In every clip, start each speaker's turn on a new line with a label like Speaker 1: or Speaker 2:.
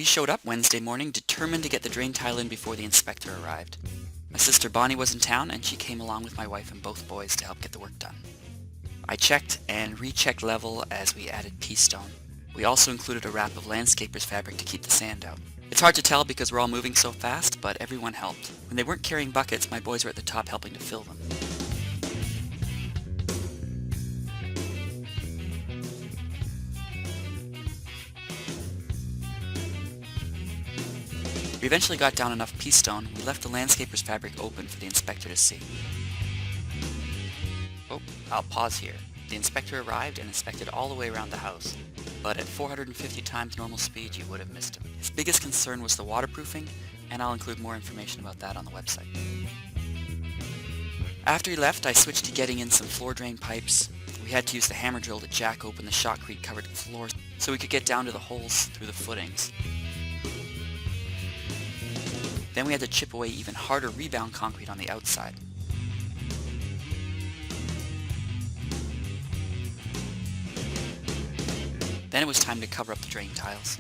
Speaker 1: We showed up Wednesday morning determined to get the drain tile in before the inspector arrived. My sister Bonnie was in town and she came along with my wife and both boys to help get the work done. I checked and rechecked level as we added pea stone. We also included a wrap of landscaper's fabric to keep the sand out. It's hard to tell because we're all moving so fast, but everyone helped. When they weren't carrying buckets, my boys were at the top helping to fill them. We eventually got down enough pea stone, we left the landscaper's fabric open for the inspector to see. Oh, I'll pause here. The inspector arrived and inspected all the way around the house, but at 450 times normal speed you would have missed him. His biggest concern was the waterproofing, and I'll include more information about that on the website. After he left, I switched to getting in some floor drain pipes. We had to use the hammer drill to jack open the shotcrete covered floor so we could get down to the holes through the footings. Then we had to chip away even harder rebound concrete on the outside. Then it was time to cover up the drain tiles.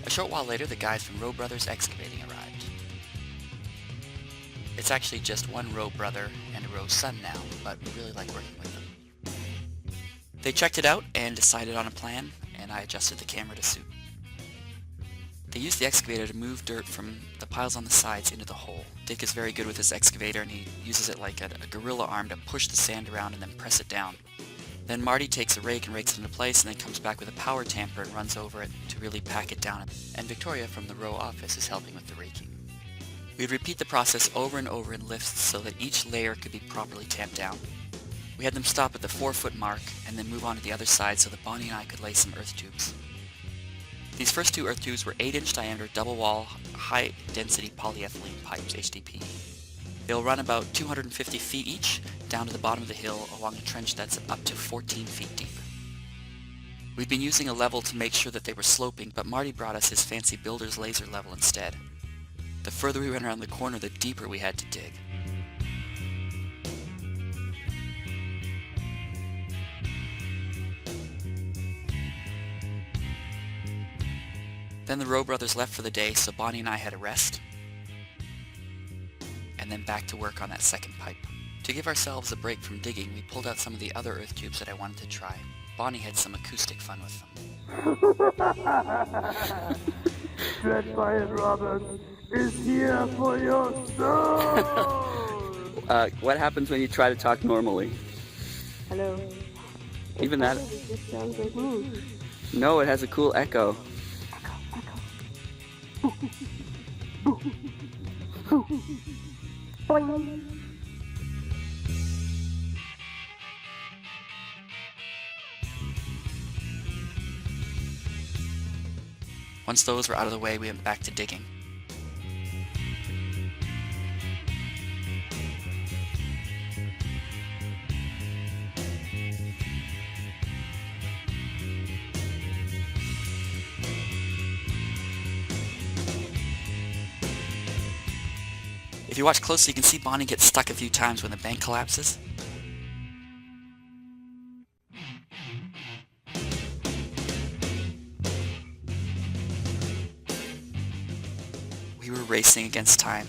Speaker 1: A short while later, the guys from Rowe Brothers Excavating arrived. It's actually just one Rowe brother and a Rowe son now, but we really like working with them. They checked it out and decided on a plan, and I adjusted the camera to suit. They used the excavator to move dirt from the piles on the sides into the hole. Dick is very good with his excavator and he uses it like a gorilla arm to push the sand around and then press it down. Then Marty takes a rake and rakes it into place and then comes back with a power tamper and runs over it to really pack it down. And Victoria from the row office is helping with the raking. We'd repeat the process over and over in lifts so that each layer could be properly tamped down. We had them stop at the 4-foot mark and then move on to the other side so that Bonnie and I could lay some earth tubes. These first 2 earth tubes were 8-inch diameter double wall high density polyethylene pipes, HDP. They'll run about 250 feet each down to the bottom of the hill along a trench that's up to 14 feet deep. We'd been using a level to make sure that they were sloping, but Marty brought us his fancy builder's laser level instead. The further we went around the corner, the deeper we had to dig. Then the Rowe brothers left for the day, so Bonnie and I had a rest, and then back to work on that second pipe. To give ourselves a break from digging, we pulled out some of the other earth tubes that I wanted to try. Bonnie had some acoustic fun with them.
Speaker 2: Dreadfire Roberts is here for your soul!
Speaker 1: What happens when you try to talk normally?
Speaker 3: Hello.
Speaker 1: Even that?
Speaker 3: It just sounds like me.
Speaker 1: No, it has a cool echo.
Speaker 3: Boing.
Speaker 1: Once those were out of the way, we went back to digging. If you watch closely, you can see Bonnie get stuck a few times when the bank collapses. We were racing against time.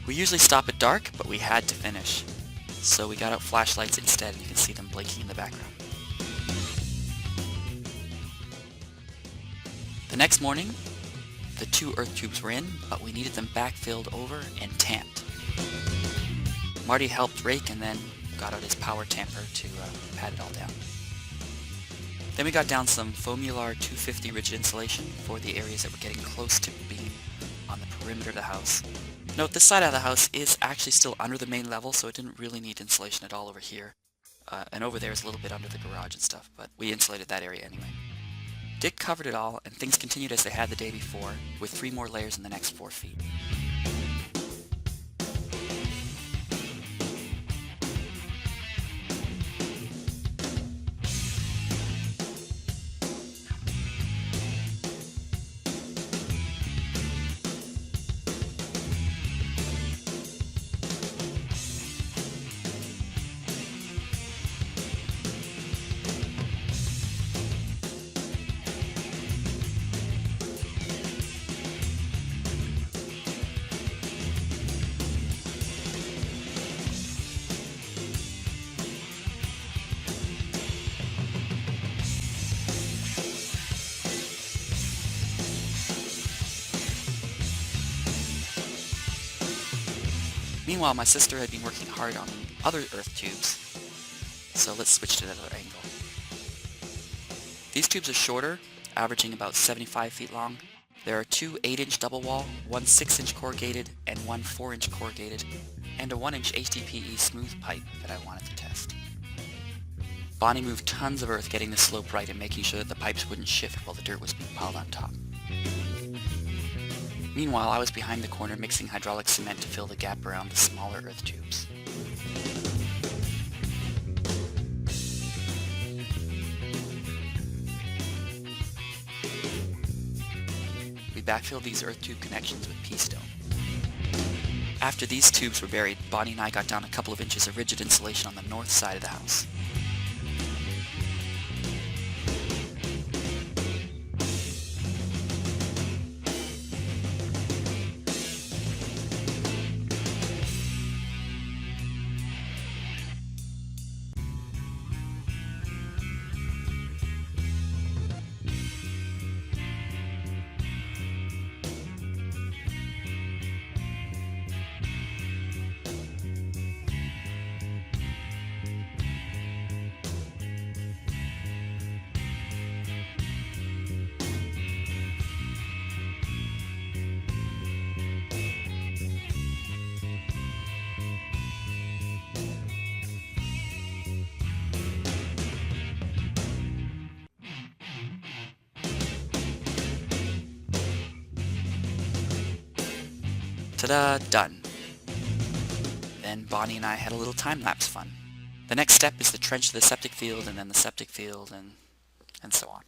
Speaker 1: We usually stop at dark, but we had to finish. So we got out flashlights instead, and you can see them blinking in the background. The next morning, the 2 earth tubes were in, but we needed them backfilled over and tamped. Marty helped rake and then got out his power tamper to pat it all down. Then we got down some Foamular 250 rigid insulation for the areas that were getting close to being on the perimeter of the house. Note, this side of the house is actually still under the main level, so it didn't really need insulation at all over here. And over there is a little bit under the garage and stuff, but we insulated that area anyway. Dick covered it all, and things continued as they had the day before, with 3 more layers in the next 4 feet. Meanwhile, my sister had been working hard on other earth tubes, so let's switch to another angle. These tubes are shorter, averaging about 75 feet long. There are 2 8-inch double wall, 1 6-inch corrugated, and 1 4-inch corrugated, and a 1-inch HDPE smooth pipe that I wanted to test. Bonnie moved tons of earth getting the slope right and making sure that the pipes wouldn't shift while the dirt was being piled on top. Meanwhile, I was behind the corner mixing hydraulic cement to fill the gap around the smaller earth tubes. We backfilled these earth tube connections with pea stone. After these tubes were buried, Bonnie and I got down a couple of inches of rigid insulation on the north side of the house. Ta-da! Done. Then Bonnie and I had a little time-lapse fun. The next step is to trench the septic field and then the septic field and so on.